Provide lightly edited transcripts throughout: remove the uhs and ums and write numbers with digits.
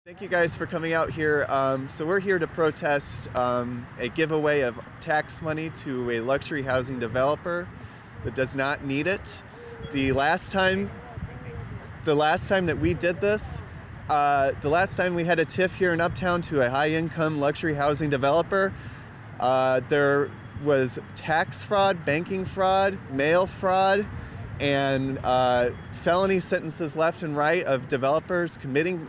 Thank you guys for coming out here. So we're here to protest a giveaway of tax money to a luxury housing developer that does not need it. The last time that we did this, the last time we had a TIF here in Uptown to a high-income luxury housing developer, there was tax fraud, banking fraud, mail fraud, and felony sentences left and right of developers committing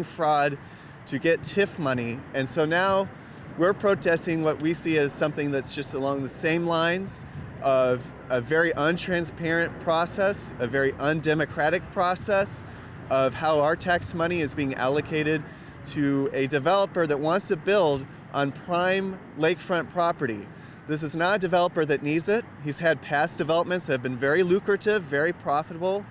fraud to get TIF money. And so now we're protesting what we see as something that's just along the same lines of a very untransparent process, a very undemocratic process of how our tax money is being allocated to a developer that wants to build on prime lakefront property. This is not a developer that needs it. He's had past developments that have been very lucrative, very profitable,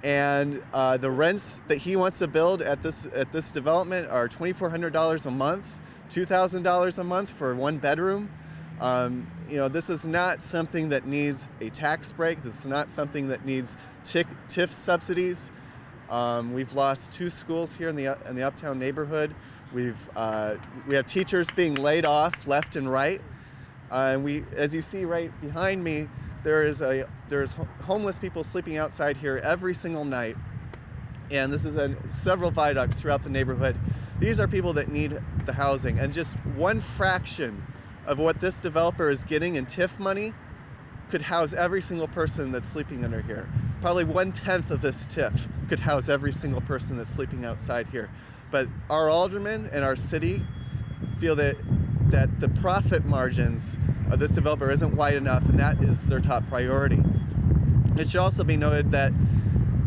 and the rents that he wants to build at this development are $2,400 a month, $2,000 a month for one bedroom. This is not something that needs a tax break. This is not something that needs TIF subsidies. We've lost 2 schools here in the Uptown neighborhood. We have teachers being laid off left and right. And as you see right behind me, there's homeless people sleeping outside here every single night. And this is several viaducts throughout the neighborhood. These are people that need the housing. And just one fraction of what this developer is getting in TIF money could house every single person that's sleeping under here. Probably 1/10 of this TIF could house every single person that's sleeping outside here. But our aldermen and our city feel that the profit margins of this developer isn't wide enough, and that is their top priority. It should also be noted that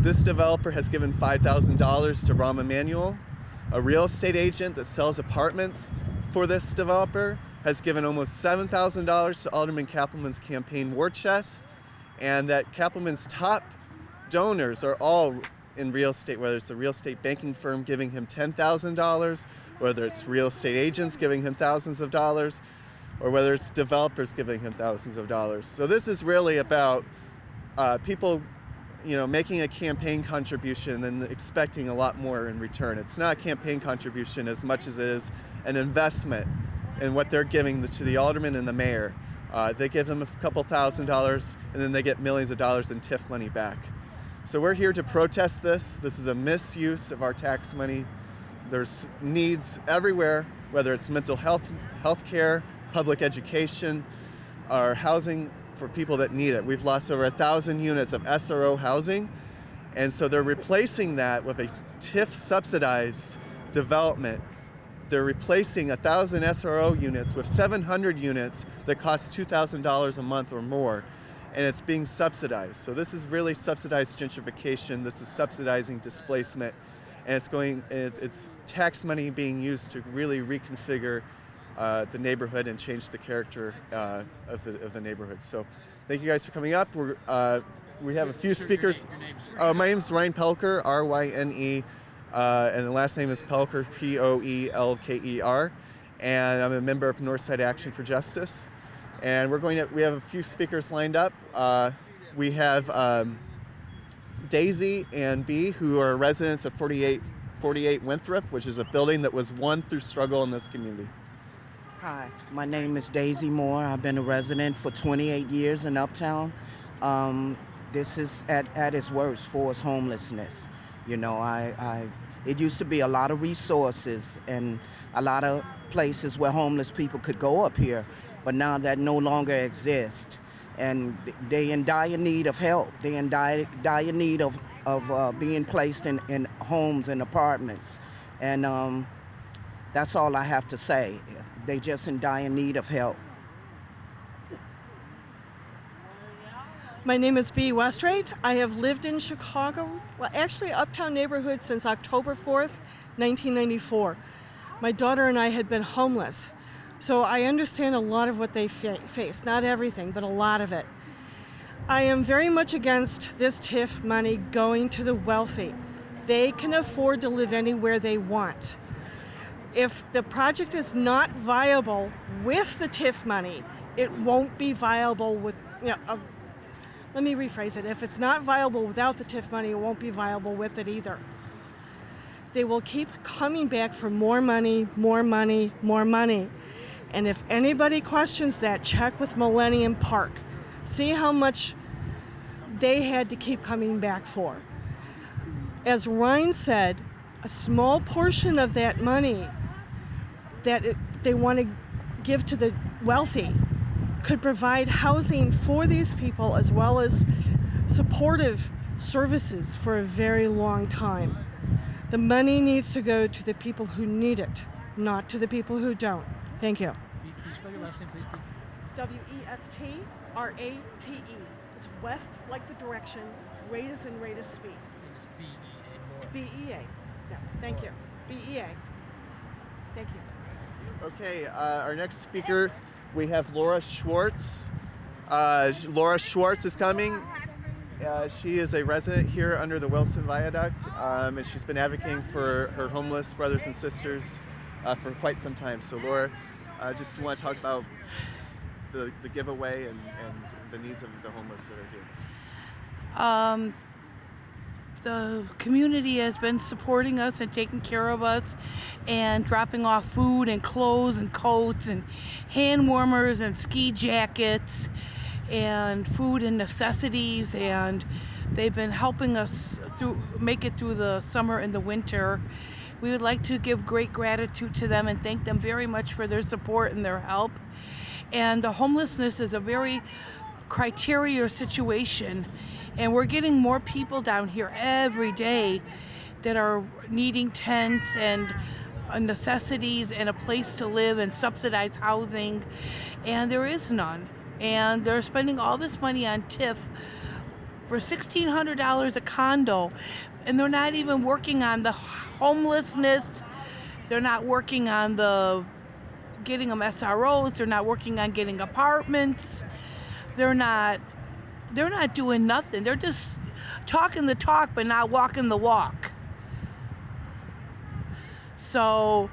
this developer has given $5,000 to Rahm Emanuel, a real estate agent that sells apartments for this developer, has given almost $7,000 to Alderman Kappelman's campaign war chest, and that Kappelman's top donors are all in real estate, whether it's a real estate banking firm giving him $10,000, whether it's real estate agents giving him thousands of dollars, or whether it's developers giving him thousands of dollars. So this is really about people, making a campaign contribution and expecting a lot more in return. It's not a campaign contribution as much as it is an investment in what they're giving to the alderman and the mayor. They give them a couple $1,000s, and then they get millions of dollars in TIF money back. So we're here to protest this. This is a misuse of our tax money. There's needs everywhere, whether it's mental health care, public education, or housing for people that need it. We've lost over 1,000 units of SRO housing, and so they're replacing that with a TIF subsidized development. They're replacing 1,000 SRO units with 700 units that cost $2,000 a month or more, and it's being subsidized. So this is really subsidized gentrification. This is subsidizing displacement, and it's tax money being used to really reconfigure the neighborhood and change the character of the neighborhood. So thank you guys for coming up. We have a few speakers. My name's Ryan Pelker, R-Y-N-E, and the last name is Pelker, P-O-E-L-K-E-R, and I'm a member of Northside Action For Justice. And we have a few speakers lined up. We have Daisy and B, who are residents of 48 Winthrop, which is a building that was won through struggle in this community. Hi, my name is Daisy Moore. I've been a resident for 28 years in Uptown. This is at its worst for its homelessness. It used to be a lot of resources and a lot of places where homeless people could go up here, but now that no longer exists. And they in dire need of help. They in dire need of being placed in homes and apartments. And that's all I have to say. They just in dire need of help. My name is B. Westrate. I have lived in Chicago, actually Uptown neighborhood since October 4th, 1994. My daughter and I had been homeless, so I understand a lot of what they face. Not everything, but a lot of it. I am very much against this TIF money going to the wealthy. They can afford to live anywhere they want. If the project is not viable with the TIF money, it won't be viable with, let me rephrase it. If it's not viable without the TIF money, it won't be viable with it either. they will keep coming back for more money, more money, more money. And if anybody questions that, check with Millennium Park. See how much they had to keep coming back for. As Ryan said, a small portion of that money they want to give to the wealthy could provide housing for these people as well as supportive services for a very long time. The money needs to go to the people who need it, not to the people who don't. Thank you. Can you spell your last name, please? Westrate. It's west like the direction, rate is in rate of speed. And it's B-E-A, more. BEA. Yes, thank you. BEA. Thank you. Okay, our next speaker, we have Laura Schwartz. Laura Schwartz is coming. She is a resident here under the Wilson Viaduct, and she's been advocating for her homeless brothers and sisters for quite some time. So Laura, just want to talk about the giveaway and the needs of the homeless that are here. The community has been supporting us and taking care of us and dropping off food and clothes and coats and hand warmers and ski jackets and food and necessities, and they've been helping us make it through the summer and the winter. We would like to give great gratitude to them and thank them very much for their support and their help. And the homelessness is a very criteria situation, and we're getting more people down here every day that are needing tents and necessities and a place to live and subsidized housing, and there is none. And they're spending all this money on TIF for $1,600 a condo, and they're not even working on the homelessness. They're not working on getting them SROs. They're not working on getting apartments. They're not doing nothing. They're just talking the talk but not walking the walk. So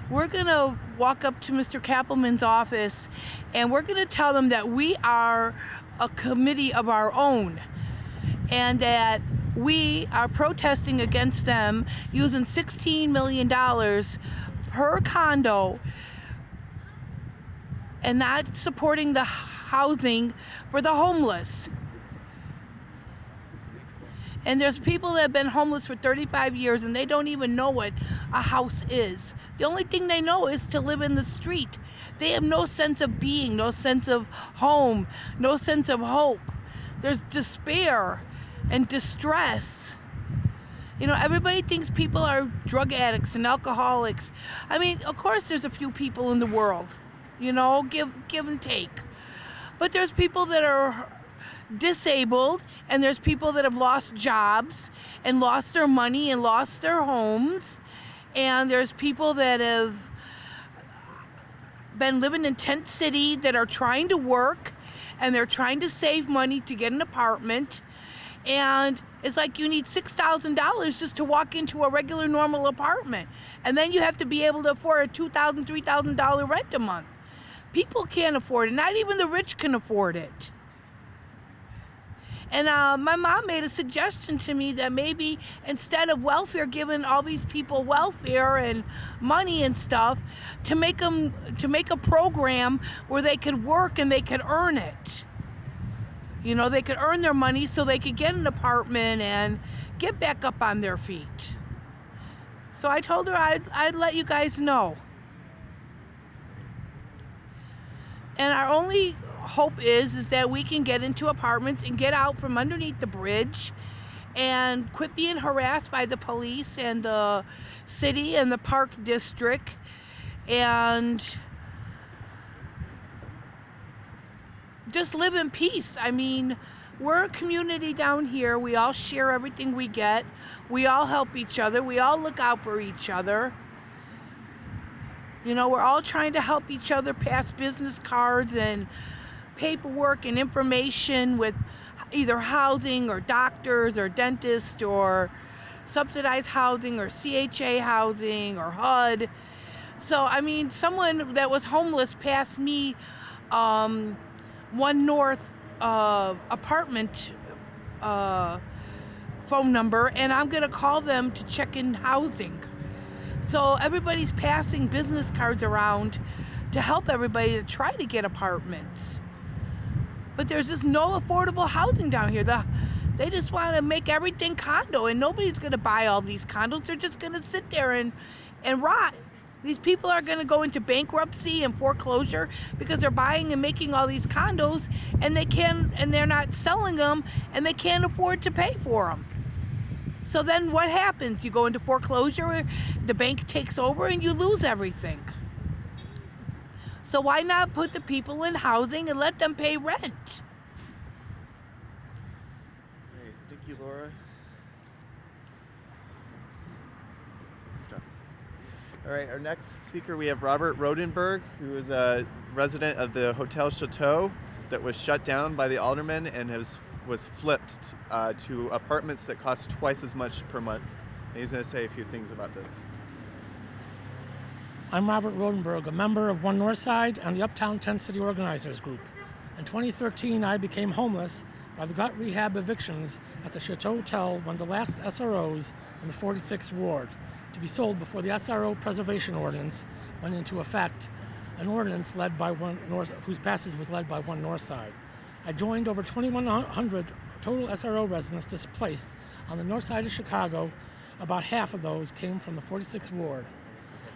we're gonna walk up to Mr. Kappelman's office and we're gonna tell them that we are a committee of our own and that we are protesting against them using $16 million per condo and not supporting the housing for the homeless. And there's people that have been homeless for 35 years and they don't even know what a house is. The only thing they know is to live in the street. They have no sense of being, no sense of home, no sense of hope. There's despair and distress. You know, everybody thinks people are drug addicts and alcoholics. I mean, of course there's a few people in the world, you know, give and take. But there's people that are disabled, and there's people that have lost jobs and lost their money and lost their homes, and there's people that have been living in tent city that are trying to work and they're trying to save money to get an apartment, and it's like you need $6,000 just to walk into a regular normal apartment, and then you have to be able to afford a $2,000, $3,000 rent a month. People can't afford it. Not even the rich can afford it. And my mom made a suggestion to me that maybe instead of welfare, giving all these people welfare and money and stuff, to make a program where they could work and they could earn it. You know, they could earn their money so they could get an apartment and get back up on their feet. So I told her I'd let you guys know. And our only hope is that we can get into apartments and get out from underneath the bridge and quit being harassed by the police and the city and the park district, and just live in peace. I mean, we're a community down here. We all share everything we get. We all help each other. We all look out for each other. You know, we're all trying to help each other pass business cards and paperwork and information with either housing or doctors or dentists or subsidized housing or CHA housing or HUD. So, I mean, someone that was homeless passed me One North apartment phone number, and I'm going to call them to check in housing. So everybody's passing business cards around to help everybody to try to get apartments. But there's just no affordable housing down here. They just want to make everything condo, and nobody's going to buy all these condos. They're just going to sit there and rot. These people are going to go into bankruptcy and foreclosure because they're buying and making all these condos, and they're not selling them, and they can't afford to pay for them. So then what happens? You go into foreclosure, the bank takes over, and you lose everything. So why not put the people in housing and let them pay rent? Great. Thank you, Laura. Good stuff. All right, our next speaker, we have Robert Rodenberg, who is a resident of the Hotel Chateau that was shut down by the alderman and was flipped to apartments that cost twice as much per month. And he's going to say a few things about this. I'm Robert Rodenberg, a member of One Northside and the Uptown 10 City Organizers Group. In 2013, I became homeless by the gut rehab evictions at the Chateau Hotel, one of the last SROs in the 46th Ward, to be sold before the SRO Preservation Ordinance went into effect, an ordinance led by whose passage was led by One Northside. I joined over 2,100 total SRO residents displaced on the north side of Chicago. About half of those came from the 46th Ward.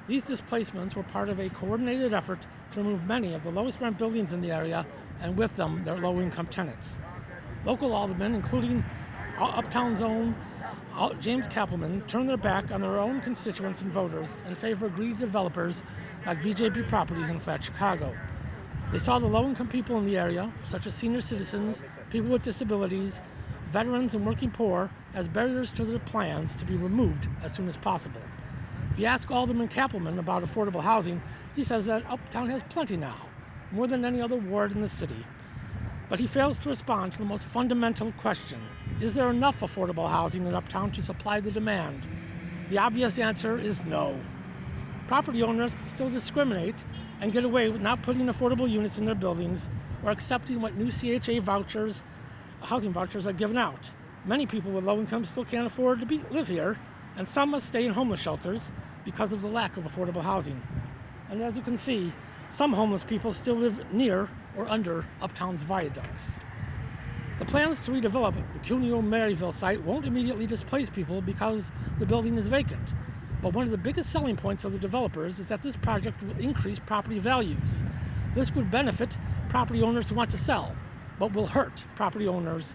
These displacements were part of a coordinated effort to remove many of the lowest rent buildings in the area, and with them, their low-income tenants. Local aldermen, including Uptown's own James Kappelman, turned their back on their own constituents and voters in favor of greedy developers like BJP Properties in Flat Chicago. They saw the low-income people in the area, such as senior citizens, people with disabilities, veterans, and working poor, as barriers to their plans to be removed as soon as possible. If you ask Alderman Kappelman about affordable housing, he says that Uptown has plenty now, more than any other ward in the city. But he fails to respond to the most fundamental question: is there enough affordable housing in Uptown to supply the demand? The obvious answer is no. Property owners can still discriminate and get away with not putting affordable units in their buildings or accepting what new CHA vouchers, housing vouchers, are given out. Many people with low income still can't afford to live here, and some must stay in homeless shelters because of the lack of affordable housing. And as you can see, some homeless people still live near or under Uptown's viaducts. The plans to redevelop the Cuneo Maryville site won't immediately displace people because the building is vacant. But one of the biggest selling points of the developers is that this project will increase property values. This would benefit property owners who want to sell, but will hurt property owners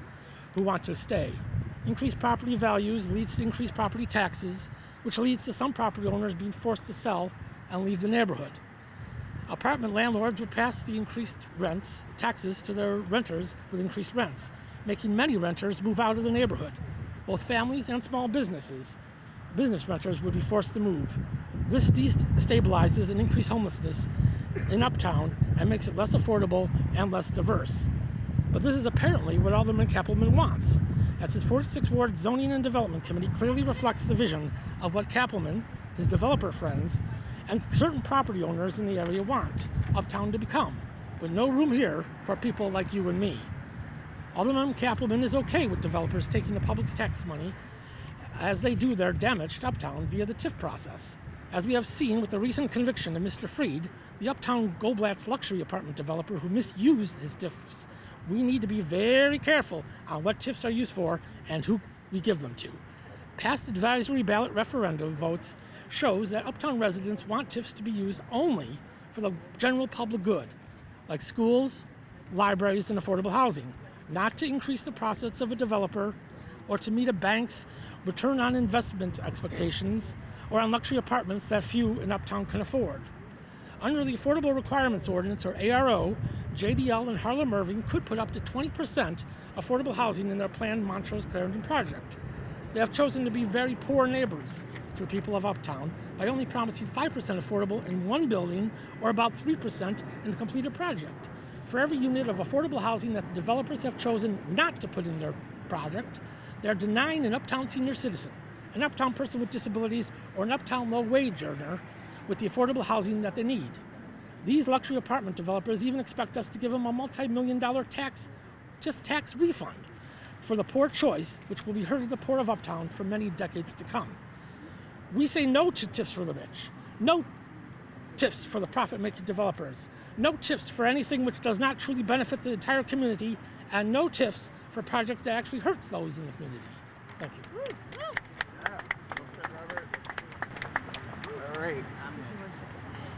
who want to stay. Increased property values leads to increased property taxes, which leads to some property owners being forced to sell and leave the neighborhood. Apartment landlords would pass the increased taxes to their renters with increased rents, making many renters move out of the neighborhood. Both families and small business renters would be forced to move. This destabilizes and increases homelessness in Uptown and makes it less affordable and less diverse. But this is apparently what Alderman Kappelman wants, as his 46th Ward Zoning and Development Committee clearly reflects the vision of what Kappelman, his developer friends, and certain property owners in the area want Uptown to become, with no room here for people like you and me. Alderman Kappelman is okay with developers taking the public's tax money as they do their damage to Uptown via the TIF process. As we have seen with the recent conviction of Mr. Freed, the Uptown Goldblatt's luxury apartment developer who misused his TIFs, we need to be very careful on what TIFs are used for and who we give them to. Past advisory ballot referendum votes shows that Uptown residents want TIFs to be used only for the general public good, like schools, libraries, and affordable housing, not to increase the profits of a developer or to meet a bank's return on investment expectations or on luxury apartments that few in Uptown can afford. Under the Affordable Requirements Ordinance, or ARO, JDL and Harlem Irving could put up to 20% affordable housing in their planned Montrose Clarendon project. They have chosen to be very poor neighbors to the people of Uptown by only promising 5% affordable in one building or about 3% in the completed project. For every unit of affordable housing that the developers have chosen not to put in their project, they're denying an Uptown senior citizen, an Uptown person with disabilities, or an Uptown low-wage earner with the affordable housing that they need. These luxury apartment developers even expect us to give them a multi-million-dollar TIF tax refund for the poor choice, which will be hurt at the poor of Uptown for many decades to come. We say no to TIFs for the rich, no TIFs for the profit-making developers, no TIFs for anything which does not truly benefit the entire community, and no TIFs for projects that actually hurts those in the community. Thank you. Yeah, well said, Robert. All right.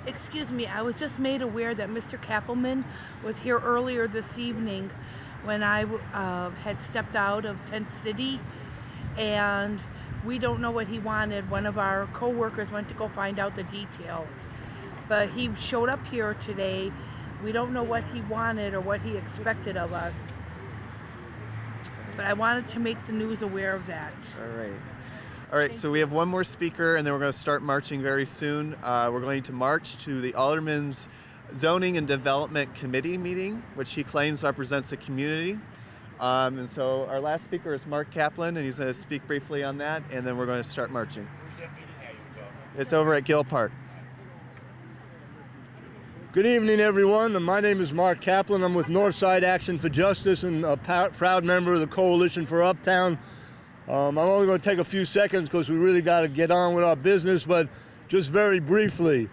Excuse me, I was just made aware that Mr. Kappelman was here earlier this evening when I had stepped out of Tent City, and we don't know what he wanted. One of our co-workers went to go find out the details, but he showed up here today. We don't know what he wanted or what he expected of us, but I wanted to make the news aware of that. All right. All right, so we have one more speaker, and then we're going to start marching very soon. We're going to march to the Alderman's Zoning and Development Committee meeting, which he claims represents the community. And so our last speaker is Mark Kaplan, and he's going to speak briefly on that, and then we're going to start marching. It's over at Gill Park. Good evening, everyone. My name is Mark Kaplan. I'm with Northside Action For Justice and a proud member of the Coalition for Uptown. I'm only going to take a few seconds because we really got to get on with our business, but just very briefly,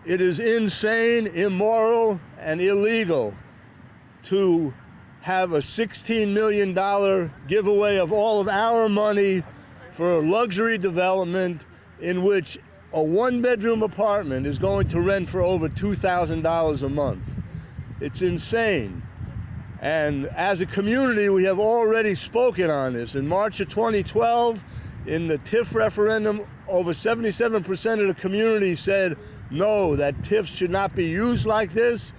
it is insane, immoral, and illegal to have a $16 million giveaway of all of our money for luxury development in which a one-bedroom apartment is going to rent for over $2,000 a month. It's insane. And as a community, we have already spoken on this. In March of 2012, in the TIF referendum, over 77% of the community said no, that TIFs should not be used like this.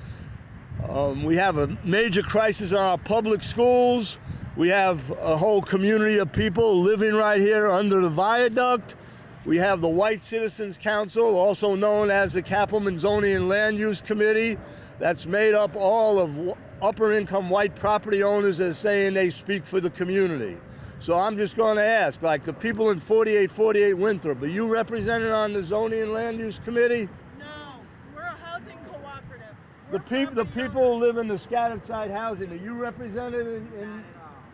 We have a major crisis in our public schools. We have a whole community of people living right here under the viaduct. We have the White Citizens Council, also known as the Kappelman Zoning and Land Use Committee, that's made up all of upper income white property owners that are saying they speak for the community. So I'm just going to ask, like the people in 4848 Winthrop, are you represented on the Zoning and Land Use Committee? No, we're a housing cooperative. The people who live in the scattered site housing, are you represented in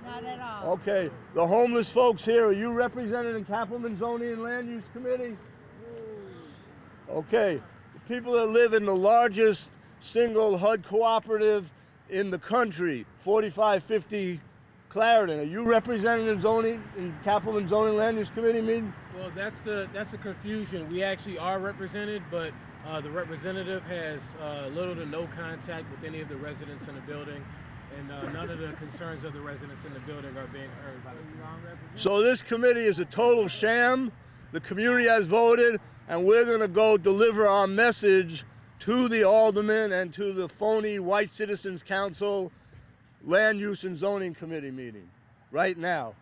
Not at all. Okay, the homeless folks here, are you represented in Kappelman Zoning and Land Use Committee? Okay, the people that live in the largest single HUD cooperative in the country, 4550 Clarendon, are you represented in Kappelman Zoning and Land Use Committee meeting? Well, that's the confusion. We actually are represented, but the representative has little to no contact with any of the residents in the building. And none of the concerns of the residents in the building are being heard by the community. So this committee is a total sham. The community has voted, and we're going to go deliver our message to the aldermen and to the phony White Citizens Council Land Use and Zoning Committee meeting right now.